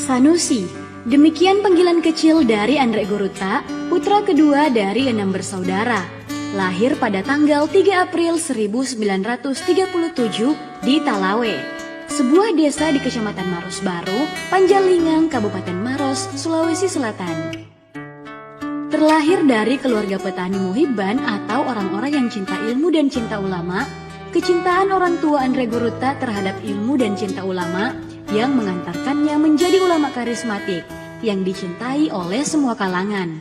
Sanusi. Demikian panggilan kecil dari Andre Goruta, putra kedua dari 6 bersaudara. Lahir pada tanggal 3 April 1937 di Talawe, sebuah desa di Kecamatan Maros Baru, Panjalingang, Kabupaten Maros, Sulawesi Selatan. Terlahir dari keluarga petani muhibban atau orang-orang yang cinta ilmu dan cinta ulama, kecintaan orang tua Andre Goruta terhadap ilmu dan cinta ulama yang mengantarkannya menjadi ulama karismatik yang dicintai oleh semua kalangan.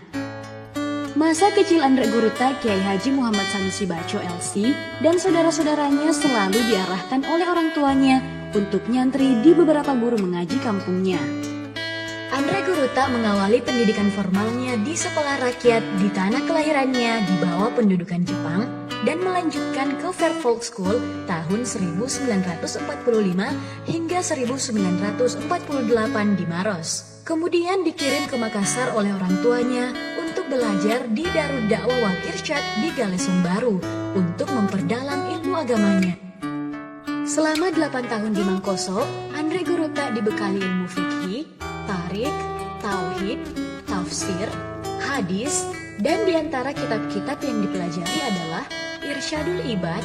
Masa kecil Andre Goruta, Kiai Haji Muhammad Sanusi Baco LC dan saudara-saudaranya selalu diarahkan oleh orang tuanya untuk nyantri di beberapa guru mengaji kampungnya. Andre Goruta mengawali pendidikan formalnya di sekolah rakyat di tanah kelahirannya di bawah pendudukan Jepang dan melanjutkan ke Fairfolk School tahun 1945 hingga 1948 di Maros. Kemudian dikirim ke Makassar oleh orang tuanya untuk belajar di Darud Dakwah Wal Irsyad di Galesung Baru untuk memperdalam ilmu agamanya. Selama 8 tahun di Mangkoso, Andre Goruta dibekali ilmu fikih, tarik, tauhid, tafsir, hadis, dan diantara kitab-kitab yang dipelajari adalah Irsyadul Ibad,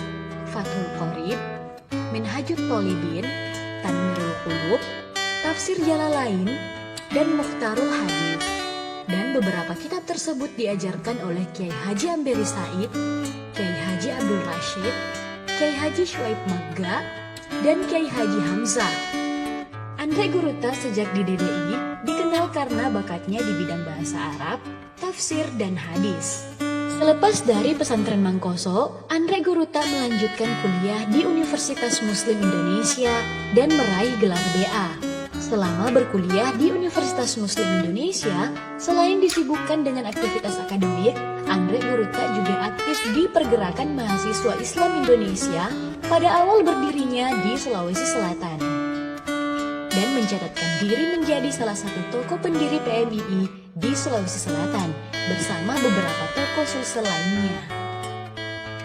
Fathul Qorib, Minhajut Thalibin, Tanwirul Qulub, Tafsir Jalalain, dan Mukhtarul Hadits. Dan beberapa kitab tersebut diajarkan oleh Kiai Haji Amberi Said, Kiai Haji Abdul Rashid, Kiai Haji Syuaib Magga, dan Kiai Haji Hamzah. Andre Goruta sejak di DDI dikenal karena bakatnya di bidang bahasa Arab, tafsir, dan hadis. Selepas dari pesantren Mangkoso, Andre Goruta melanjutkan kuliah di Universitas Muslim Indonesia dan meraih gelar BA. Selama berkuliah di Universitas Muslim Indonesia, selain disibukkan dengan aktivitas akademik, Andre Goruta juga aktif di pergerakan mahasiswa Islam Indonesia pada awal berdirinya di Sulawesi Selatan, dan mencatatkan diri menjadi salah satu tokoh pendiri PMII di Sulawesi Selatan bersama beberapa tokoh Sulsel lainnya.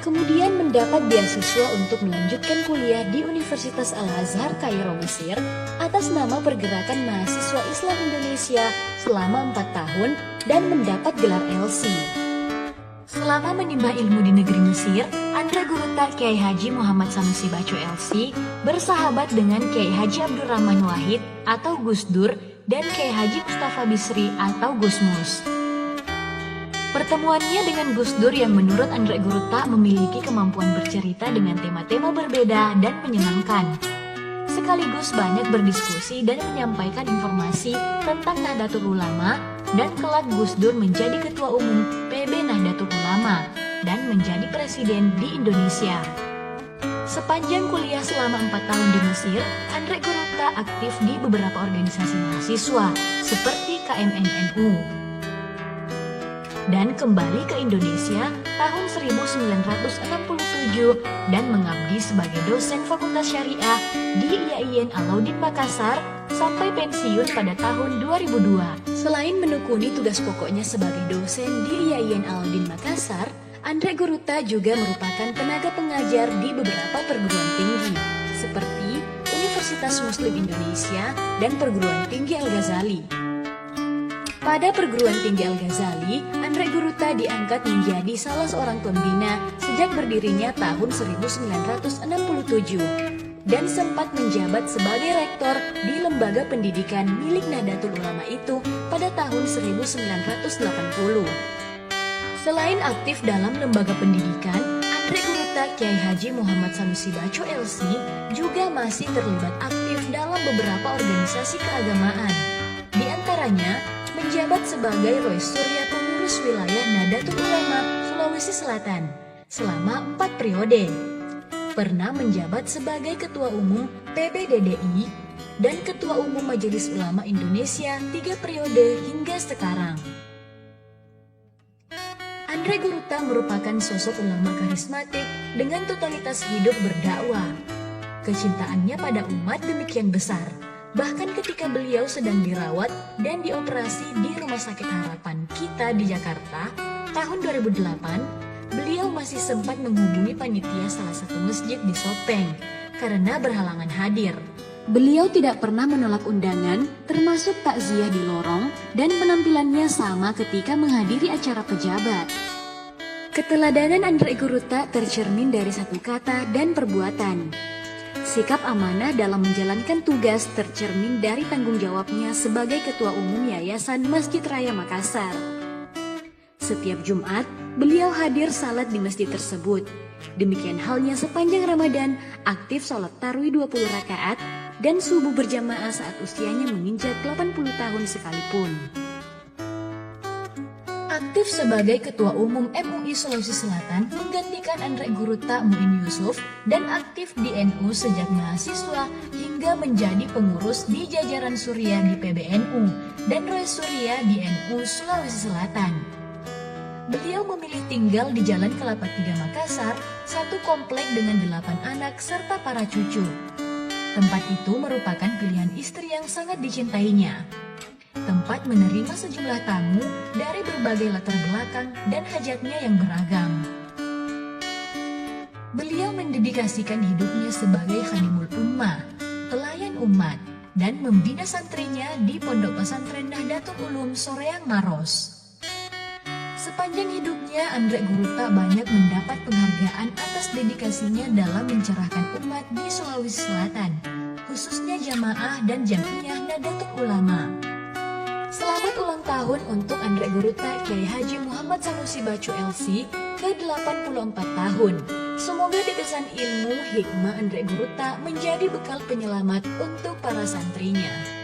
Kemudian mendapat beasiswa untuk melanjutkan kuliah di Universitas Al-Azhar Kairo, Mesir atas nama Pergerakan Mahasiswa Islam Indonesia selama 4 tahun dan mendapat gelar LC. Selama menimba ilmu di negeri Mesir, Andre Goruta Kiai Haji Muhammad Sanusi Baco LC bersahabat dengan Kiai Haji Abdurrahman Wahid atau Gus Dur dan Kiai Haji Mustafa Bisri atau Gus Mus. Pertemuannya dengan Gus Dur yang menurut Andre Goruta memiliki kemampuan bercerita dengan tema-tema berbeda dan menyenangkan. Sekaligus banyak berdiskusi dan menyampaikan informasi tentang Nahdlatul Ulama, dan kelak Gus Dur menjadi Ketua Umum PB Nahdlatul Ulama dan menjadi Presiden di Indonesia. Sepanjang kuliah selama 4 tahun di Mesir, Andre Goruta aktif di beberapa organisasi mahasiswa seperti KMNNU. Dan kembali ke Indonesia tahun 1967 dan mengabdi sebagai dosen Fakultas Syariah di IAIN Alauddin Makassar sampai pensiun pada tahun 2002. Selain menekuni tugas pokoknya sebagai dosen di IAIN Alauddin Makassar, Andre Goruta juga merupakan tenaga pengajar di beberapa perguruan tinggi seperti Universitas Muslim Indonesia dan Perguruan Tinggi Al-Ghazali. Pada Perguruan Tinggi Al-Ghazali, Andre Goruta diangkat menjadi salah seorang pembina sejak berdirinya tahun 1967 dan sempat menjabat sebagai rektor di lembaga pendidikan milik Nahdlatul Ulama itu pada tahun 1980. Selain aktif dalam lembaga pendidikan, Andre Goruta Kiai Haji Muhammad Sanusi Baco LC juga masih terlibat aktif dalam beberapa organisasi keagamaan. Di antaranya, menjabat sebagai Rois Surya Pengurus Wilayah Nahdlatul Ulama Sulawesi Selatan selama 4 periode. Pernah menjabat sebagai Ketua Umum PBDDI dan Ketua Umum Majelis Ulama Indonesia 3 periode hingga sekarang. Andre Goruta merupakan sosok ulama karismatik dengan totalitas hidup berdakwah. Kecintaannya pada umat demikian besar. Bahkan ketika beliau sedang dirawat dan dioperasi di Rumah Sakit Harapan Kita di Jakarta tahun 2008, beliau masih sempat menghubungi panitia salah satu masjid di Sopeng karena berhalangan hadir. Beliau tidak pernah menolak undangan, termasuk takziah di lorong, dan penampilannya sama ketika menghadiri acara pejabat. Keteladanan Anggrek Guruta tercermin dari satu kata dan perbuatan. Sikap amanah dalam menjalankan tugas tercermin dari tanggung jawabnya sebagai Ketua Umum Yayasan Masjid Raya Makassar. Setiap Jumat, beliau hadir salat di masjid tersebut. Demikian halnya sepanjang Ramadan, aktif sholat tarawih 20 rakaat, dan subuh berjamaah saat usianya menginjak 80 tahun sekalipun. Aktif sebagai Ketua Umum MUI Sulawesi Selatan menggantikan Anggrek Guruta Muin Yusuf dan aktif di NU sejak mahasiswa hingga menjadi pengurus di jajaran Surya di PBNU dan Roy Surya di NU Sulawesi Selatan. Beliau memilih tinggal di Jalan Kelapa 3 Makassar, satu komplek dengan 8 anak serta para cucu. Tempat itu merupakan pilihan istri yang sangat dicintainya. Tempat menerima sejumlah tamu dari berbagai latar belakang dan hajatnya yang beragam. Beliau mendedikasikan hidupnya sebagai khadimul ummah, pelayan umat, dan membina santrinya di Pondok Pesantren Nahdlatul Ulum Soreang Maros. Sepanjang hidupnya, Anggrek Guruta banyak mendapat penghargaan atas dedikasinya dalam mencerahkan umat di Sulawesi Selatan, khususnya jamaah dan jamiah Nahdlatul Ulama. Selamat ulang tahun untuk Anggrek Guruta Kiai Haji Muhammad Sanusi Bacu LC ke-84 tahun. Semoga dekesan ilmu hikmah Anggrek Guruta menjadi bekal penyelamat untuk para santrinya.